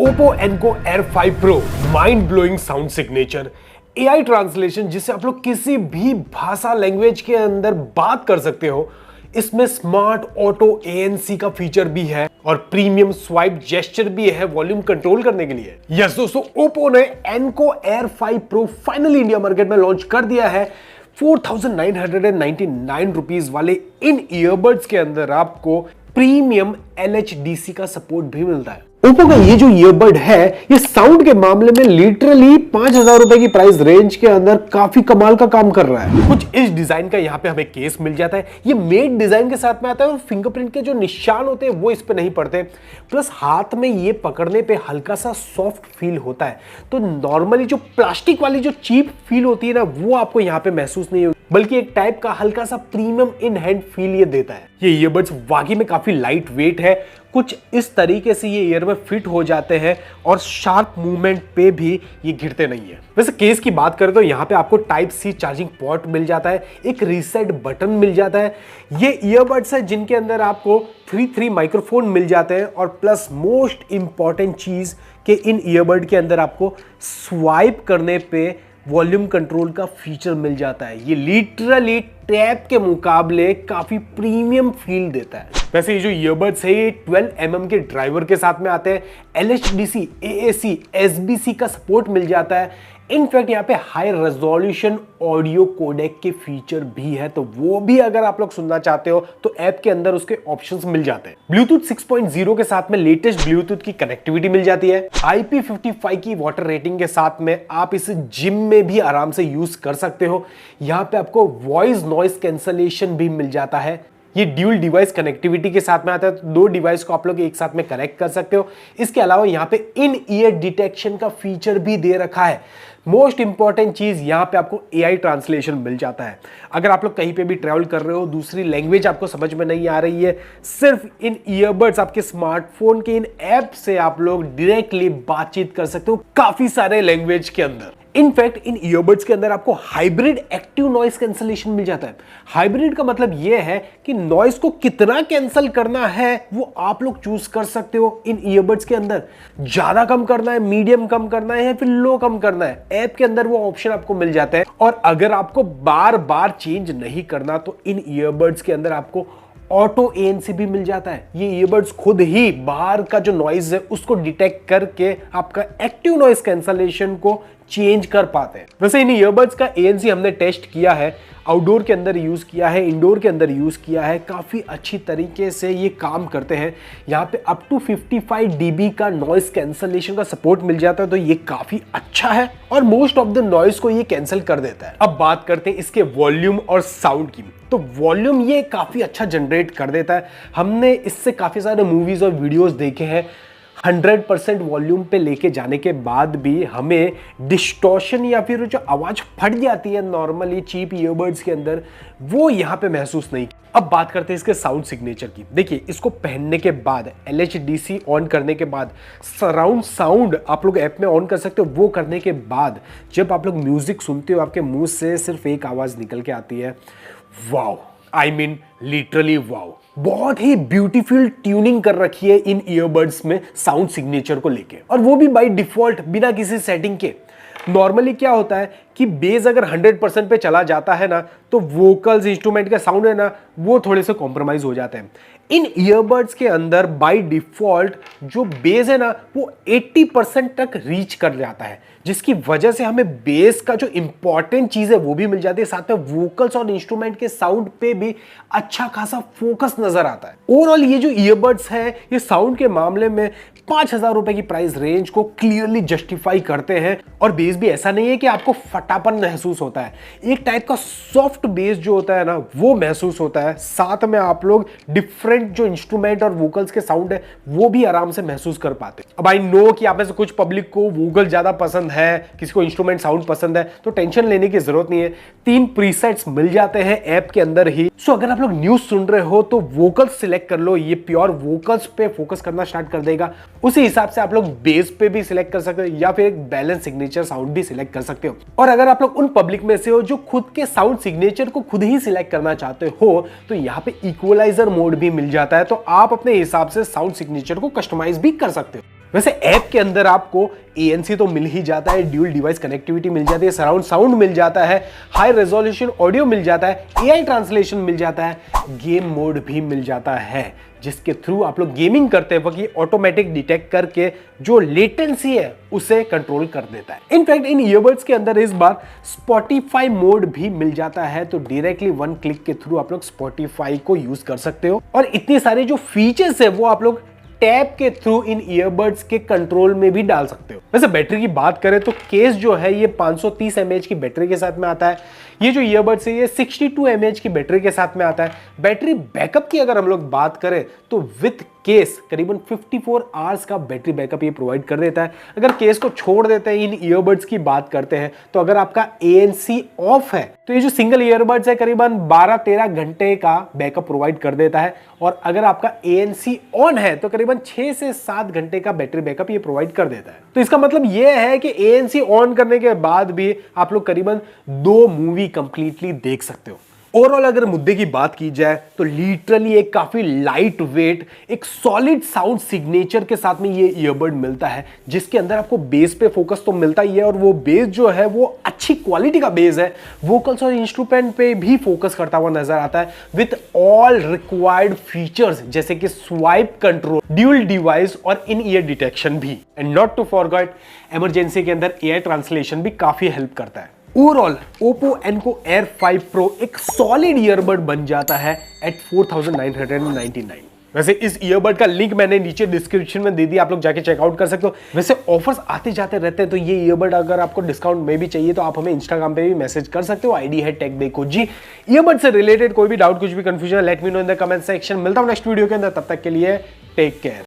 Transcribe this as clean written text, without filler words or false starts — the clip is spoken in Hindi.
Oppo Enco Air 5 Pro mind blowing sound signature, AI translation जिससे आप लोग किसी भी भाषा लैंग्वेज के अंदर बात कर सकते हो। इसमें स्मार्ट ऑटो ANC का फीचर भी है और प्रीमियम स्वाइप जेस्चर भी है वॉल्यूम कंट्रोल करने के लिए। यस दोस्तों, Oppo ने Enco Air 5 Pro finally India market में लॉन्च कर दिया है। 4999 रुपीज वाले इन ईयरबड्स के अंदर आपको प्रीमियम LHDC का सपोर्ट भी मिलता है। ओप्पो का ये जो ईयरबड है, ये साउंड के मामले में लिटरली 5000 रुपए की प्राइस रेंज के अंदर काफी कमाल का काम कर रहा है। कुछ इस डिजाइन का यहाँ पे हमें केस मिल जाता है। ये मेड डिजाइन के साथ में आता है और फिंगरप्रिंट के जो निशान होते हैं वो इस पे नहीं पड़ते। प्लस हाथ में ये पकड़ने पे हल्का सा सॉफ्ट फील होता है। तो नॉर्मली जो प्लास्टिक वाली जो चीप फील होती है ना, वो आपको यहाँ पे महसूस नहीं होगी, बल्कि एक टाइप का हल्का सा प्रीमियम इन हैंड फील ये देता है। ये ईयरबड्स वाकई में काफी लाइट वेट है। कुछ इस तरीके से ये ईयर में फिट हो जाते हैं और शार्प मूवमेंट पे भी ये गिरते नहीं है। वैसे केस की बात करें तो यहाँ पे आपको टाइप सी चार्जिंग पोर्ट मिल जाता है, एक रीसेट बटन मिल जाता है। ये ईयरबड्स है जिनके अंदर आपको 3 माइक्रोफोन मिल जाते हैं और प्लस मोस्ट इंपॉर्टेंट चीज के इन ईयरबड के अंदर आपको स्वाइप करने पे वॉल्यूम कंट्रोल का फीचर मिल जाता है। ये लिटरली टैब के मुकाबले काफी प्रीमियम फील देता है। वैसे ये जो ईयरबड्स है ये 12 mm के ड्राइवर के साथ में आते हैं। LHDC, AAC, SBC का सपोर्ट मिल जाता है। इनफैक्ट यहाँ पे हाई रेजोल्यूशन ऑडियो कोडेक के फीचर भी है, तो वो भी अगर आप लोग सुनना चाहते हो तो ऐप के अंदर उसके ऑप्शंस मिल जाते हैं। ब्लूटूथ 6.0 के साथ में लेटेस्ट ब्लूटूथ की कनेक्टिविटी मिल जाती है। IP55 की वाटर रेटिंग के साथ में आप इसे जिम में भी आराम से यूज कर सकते हो। यहाँ पे आपको वॉइस नॉइस कैंसलेशन भी मिल जाता है। ये ड्यूल डिवाइस कनेक्टिविटी के साथ में आता है, तो 2 डिवाइस को आप लोग एक साथ में कनेक्ट कर सकते हो। इसके अलावा यहाँ पे इन ईयर डिटेक्शन का फीचर भी दे रखा है। मोस्ट इंपॉर्टेंट चीज यहाँ पे आपको AI ट्रांसलेशन मिल जाता है। अगर आप लोग कहीं पे भी ट्रैवल कर रहे हो, दूसरी लैंग्वेज आपको समझ में नहीं आ रही है, सिर्फ इन ईयरबड्स आपके स्मार्टफोन के इन ऐप से आप लोग डायरेक्टली बातचीत कर सकते हो काफी सारे लैंग्वेज के अंदर। इनफैक्ट इन ईयरबड्स के अंदर आपको हाइब्रिड एक्टिव नॉइस कैंसलेशन मिल जाता है। हाइब्रिड का मतलब यह है कि नॉइस को कितना कैंसिल करना है वो आप लोग चूज कर सकते हो इन ईयरबड्स के अंदर। ज्यादा कम करना है, मीडियम कम करना है या फिर लो कम करना है, ऐप के अंदर वो ऑप्शन आपको मिल जाता है। और अगर आपको बार बार चेंज नहीं करना तो इन ईयरबड्स के अंदर आपको ऑटो ANC भी मिल जाता है। ये ईयरबड्स खुद ही बाहर का जो नॉइज है उसको डिटेक्ट करके आपका एक्टिव नॉइस कैंसलेशन को चेंज कर पाते हैं। वैसे इन ईयरबड्स का ANC हमने टेस्ट किया है, आउटडोर के अंदर यूज किया है, इंडोर के अंदर यूज किया है। काफी अच्छी तरीके से ये काम करते हैं। यहाँ पे अप टू 55 dB का नॉइस कैंसलेशन का सपोर्ट मिल जाता है, तो ये काफी अच्छा है और मोस्ट ऑफ द नॉइस को ये कैंसिल कर देता है। अब बात करते हैं इसके वॉल्यूम और साउंड की। तो वॉल्यूम ये काफी अच्छा जनरेट कर देता है। हमने इससे काफी सारे मूवीज और वीडियोस देखे हैं। 100% वॉल्यूम पे लेके जाने के बाद भी हमें डिस्टॉर्शन या फिर जो आवाज फट जाती है नॉर्मली चीप ईयरबड्स के अंदर, वो यहाँ पे महसूस नहीं। अब बात करते हैं इसके साउंड सिग्नेचर की। देखिए, इसको पहनने के बाद LHDC ऑन करने के बाद सराउंड साउंड आप लोग ऐप में ऑन कर सकते हो। वो करने के बाद जब आप लोग म्यूजिक सुनते हो, आपके मुंह से सिर्फ एक आवाज निकल के आती है, wow, I mean literally wow. बहुत ही ब्यूटीफुल ट्यूनिंग कर रखी है इन ईयरबड्स में साउंड सिग्नेचर को लेके, और वो भी बाय डिफॉल्ट बिना किसी सेटिंग के। नॉर्मली क्या होता है कि बेस अगर 100% पे चला जाता है ना, तो वोकल्स इंस्ट्रूमेंट का साउंड है ना, वो थोड़े से कॉम्प्रोमाइज हो जाते हैं। इन ईयरबड्स के अंदर बाय डिफॉल्ट जो बेस है ना, वो 80% तक रीच कर जाता है, जिसकी वजह से हमें बेस का जो इंपॉर्टेंट चीज है वो भी मिल जाती है। साथ में वोकल्स और इंस्ट्रूमेंट के साउंड पे भी अच्छा खासा फोकस नजर आता है। ओवरऑल ये जो ईयरबड्स है, ये साउंड के मामले में 5000 रुपए की प्राइस रेंज को क्लियरली जस्टिफाई करते हैं। और बेस भी ऐसा नहीं है कि आपको फटापन महसूस होता है, एक टाइप का सॉफ्ट बेस जो होता है ना, वो महसूस होता है। साथ में आप लोग डिफरेंट जो इंस्ट्रूमेंट और वोकल्स के साउंड है वो भी आराम से महसूस कर पाते हैं। अब आई नो कि आप में से कुछ पब्लिक को वोकल ज्यादा पसंद है, किसी को इंस्ट्रूमेंट साउंड पसंद है, तो टेंशन लेने की जरूरत नहीं है। 3 प्रीसेट्स मिल जाते हैं ऐप के अंदर ही। सो अगर आप लोग न्यूज सुन रहे हो तो वोकल्स सिलेक्ट कर लो, ये प्योर वोकल्स पे फोकस करना स्टार्ट कर देगा। उसी हिसाब से आप लोग बेस पे भी सिलेक्ट कर सकते हो या फिर एक बैलेंस सिग्नेचर साउंड भी सिलेक्ट कर सकते हो। और अगर आप लोग उन पब्लिक में से हो जो खुद के साउंड सिग्नेचर को खुद ही सिलेक्ट करना चाहते हो, तो यहाँ पे इक्वलाइजर मोड भी मिल जाता है, तो आप अपने हिसाब से साउंड सिग्नेचर को कस्टमाइज भी कर सकते हो। वैसे ऐप के अंदर आपको ANC तो मिल ही जाता है, ड्यूल डिवाइस कनेक्टिविटी मिल जाती है, सराउंड साउंड मिल जाता है, हाई रेजोल्यूशन ऑडियो मिल जाता है, AI ट्रांसलेशन मिल जाता है, गेम मोड भी मिल जाता है, जिसके थ्रू आप लोग गेमिंग करते वक्त ये ऑटोमेटिक डिटेक्ट करके जो लेटेंसी है उसे कंट्रोल कर देता है। इनफैक्ट इन ईयरबड्स के अंदर इस बार स्पॉटिफाई मोड भी मिल जाता है, तो डायरेक्टली वन क्लिक के थ्रू आप लोग स्पॉटिफाई को यूज कर सकते हो और इतने सारे जो फीचर्स है वो आप लोग टैब के थ्रू इन ईयरबड्स के कंट्रोल में भी डाल सकते हो। वैसे बैटरी की बात करें तो केस जो है ये 530 mAh की बैटरी के साथ में आता है। ये जो ईयरबड्स है ये 62 mAh की बैटरी के साथ में आता है। बैटरी बैकअप की अगर हम लोग बात करें तो विथ केस करीबन 54 आवर्स का बैटरी बैकअप ये प्रोवाइड कर देता है। अगर केस को छोड़ देते हैं, इन ईयरबड्स की बात करते हैं, तो अगर आपका ANC ऑफ है तो ये जो सिंगल ईयरबड्स है करीबन 12-13 घंटे का बैकअप प्रोवाइड कर देता है, और अगर आपका ANC ऑन है तो करीबन 6 से 7 घंटे का बैटरी बैकअप ये प्रोवाइड कर देता है। तो इसका मतलब ये है कि ANC ऑन करने के बाद भी आप लोग करीबन 2 मूवी कंप्लीटली देख सकते हो। ओवरऑल अगर मुद्दे की बात की जाए तो लिटरली एक काफी लाइट वेट, एक सॉलिड साउंड सिग्नेचर के साथ में ये ईयरबड मिलता है, जिसके अंदर आपको बेस पे फोकस तो मिलता ही है, और वो बेस जो है वो अच्छी क्वालिटी का बेस है, वोकल्स और इंस्ट्रूमेंट पे भी फोकस करता हुआ नजर आता है विथ ऑल रिक्वायर्ड फीचर्स जैसे कि स्वाइप कंट्रोल, ड्यूल डिवाइस और इन ईयर डिटेक्शन भी। And not to forget emergency के अंदर AI ट्रांसलेशन भी काफी हेल्प करता है। Overall Oppo Enco Air 5 Pro एक सॉलिड ईयरबड बन जाता है एट 4999। वैसे इस ईयरबड का लिंक मैंने नीचे डिस्क्रिप्शन में दे दिया, आप लोग जाके चेकआउट कर सकते हो। वैसे ऑफर्स आते जाते रहते हैं, तो ये ईयरबड अगर आपको डिस्काउंट में भी चाहिए तो आप हमें इंस्टाग्राम पे भी मैसेज कर सकते हो, ID है टेक देखो जी। ईयरबड से रिलेटेड कोई भी डाउट, कुछ भी confusion, let me know in the comment section. मिलता हूं नेक्स्ट वीडियो के अंदर, तब तक के लिए टेक केयर।